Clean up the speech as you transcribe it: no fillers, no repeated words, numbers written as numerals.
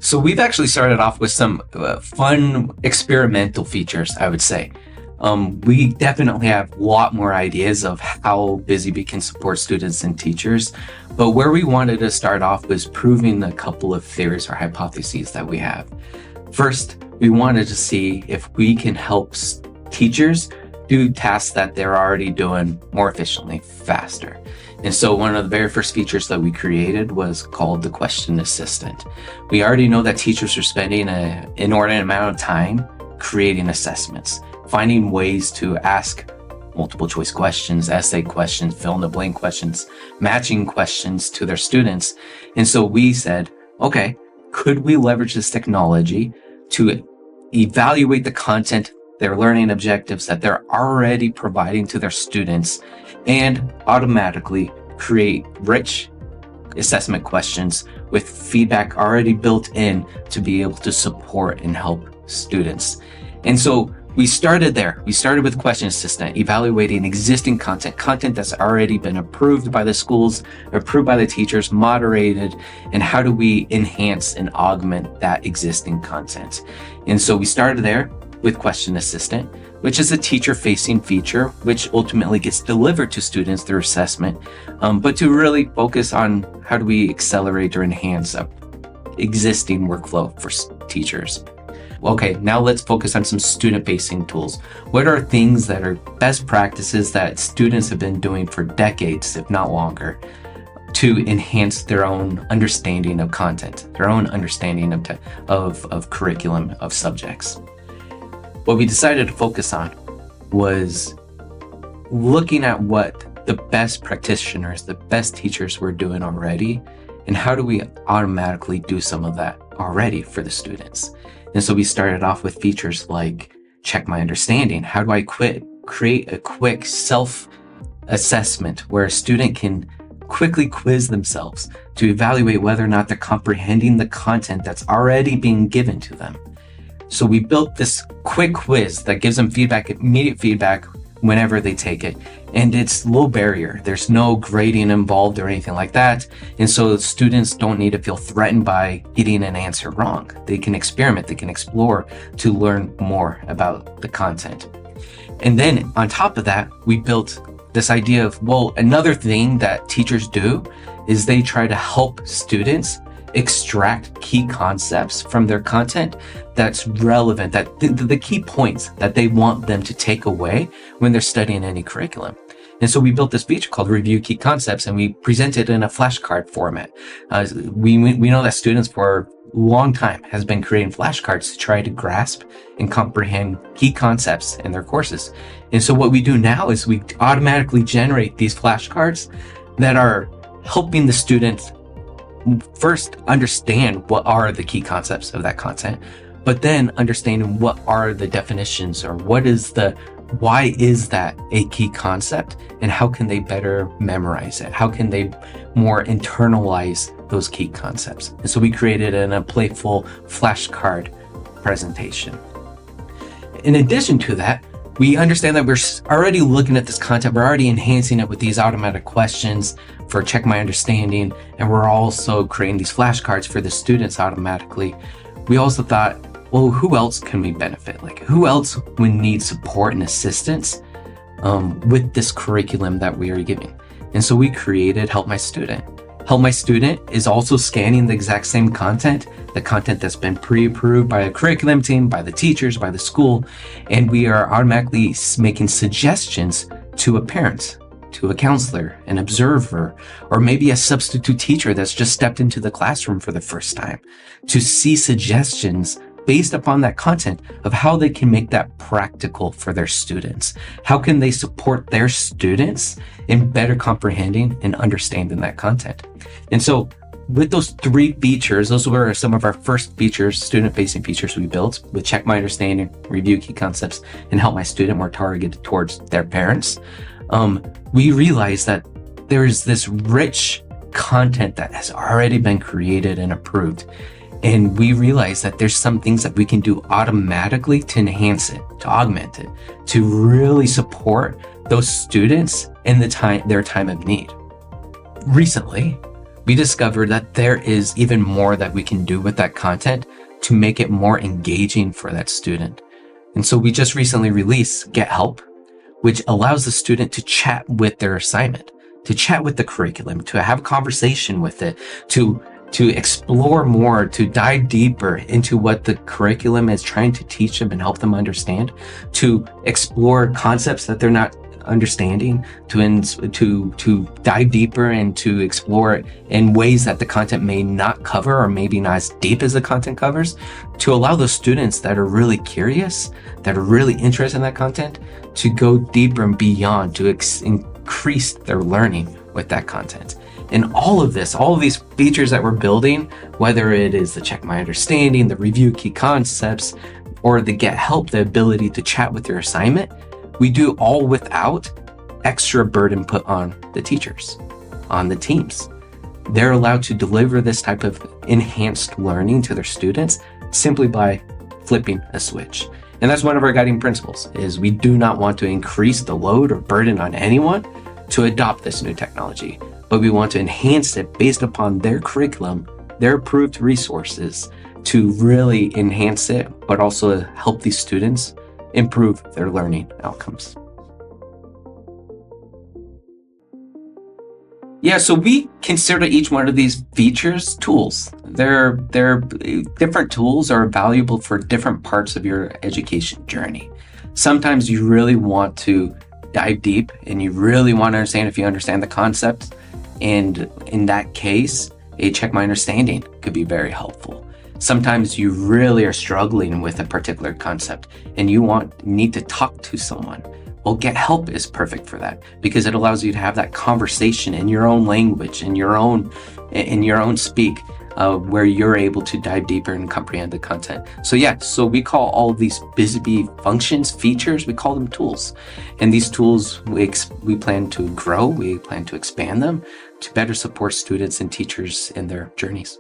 So we've actually started off with some fun experimental features, I would say. We definitely have a lot more ideas of how BusyBee can support students and teachers, but where we wanted to start off was proving a couple of theories or hypotheses that we have. First, we wanted to see if we can help teachers do tasks that they're already doing more efficiently, faster. And so one of the very first features that we created was called the question assistant. We already know that teachers are spending an inordinate amount of time creating assessments, finding ways to ask multiple choice questions, essay questions, fill in the blank questions, matching questions to their students. And so we said, okay, could we leverage this technology to evaluate the content, their learning objectives that they're already providing to their students, and automatically create rich assessment questions with feedback already built in to be able to support and help students. And so we started there. We started with Question Assistant, evaluating existing content that's already been approved by the schools, approved by the teachers, moderated, and how do we enhance and augment that existing content? And so we started there with Question Assistant, which is a teacher-facing feature, which ultimately gets delivered to students through assessment, but to really focus on how do we accelerate or enhance existing workflow for teachers. Okay, now let's focus on some student-facing tools. What are things that are best practices that students have been doing for decades, if not longer, to enhance their own understanding of content, their own understanding of curriculum, of subjects? What we decided to focus on was looking at what the best practitioners, the best teachers were doing already, and how do we automatically do some of that already for the students. And so we started off with features like Check My Understanding. How do I create a quick self-assessment where a student can quickly quiz themselves to evaluate whether or not they're comprehending the content that's already being given to them. So we built this quick quiz that gives them feedback, immediate feedback whenever they take it. And it's low barrier. There's no grading involved or anything like that. And so students don't need to feel threatened by getting an answer wrong. They can experiment, they can explore to learn more about the content. And then on top of that, we built this idea of, well, another thing that teachers do is they try to help students extract key concepts from their content that's relevant, that the key points that they want them to take away when they're studying any curriculum. And so we built this feature called Review Key Concepts, and we present it in a flashcard format. We know that students for a long time has been creating flashcards to try to grasp and comprehend key concepts in their courses. And so what we do now is we automatically generate these flashcards that are helping the students first understand what are the key concepts of that content, but then understanding what are the definitions or why is that a key concept, and how can they better memorize it? How can they more internalize those key concepts? And so we created a playful flashcard presentation. In addition to that, we understand that we're already looking at this content, we're already enhancing it with these automatic questions for Check My Understanding, and we're also creating these flashcards for the students automatically. We also thought, well, who else can we benefit? Like, who else would need support and assistance with this curriculum that we are giving? And so we created Help My Student. Help My Student is also scanning the exact same content, the content that's been pre-approved by a curriculum team, by the teachers, by the school, and we are automatically making suggestions to a parent, to a counselor, an observer, or maybe a substitute teacher that's just stepped into the classroom for the first time, to see suggestions based upon that content of how they can make that practical for their students. How can they support their students in better comprehending and understanding that content? And so with those three features, those were some of our first features, student-facing features we built with Check My Understanding, Review Key Concepts, and Help My Student, more targeted towards their parents. We realized that there's this rich content that has already been created and approved. And we realize that there's some things that we can do automatically to enhance it, to augment it, to really support those students in their time of need. Recently, we discovered that there is even more that we can do with that content to make it more engaging for that student. And so we just recently released Get Help, which allows the student to chat with their assignment, to chat with the curriculum, to have a conversation with it, to explore more, to dive deeper into what the curriculum is trying to teach them and help them understand, to explore concepts that they're not understanding, to dive deeper and to explore it in ways that the content may not cover or maybe not as deep as the content covers, to allow those students that are really curious, that are really interested in that content, to go deeper and beyond, to increase their learning with that content. And all of these features that we're building, whether it is the Check My Understanding, the Review Key Concepts, or the Get Help, the ability to chat with your assignment, we do all without extra burden put on the teachers, on the teams. They're allowed to deliver this type of enhanced learning to their students simply by flipping a switch. And that's one of our guiding principles, is we do not want to increase the load or burden on anyone to adopt this new technology, but we want to enhance it based upon their curriculum, their approved resources, to really enhance it, but also help these students improve their learning outcomes. Yeah, so we consider each one of these features tools. They're different tools are valuable for different parts of your education journey. Sometimes you really want to dive deep and you really want to understand if you understand the concepts. And in that case, a Check My Understanding could be very helpful. Sometimes you really are struggling with a particular concept and you need to talk to someone. Well, Get Help is perfect for that because it allows you to have that conversation in your own language, in your own speak, where you're able to dive deeper and comprehend the content. So we call all of these BusyBee functions, features, we call them tools. And these tools, we plan to grow, we plan to expand them to better support students and teachers in their journeys.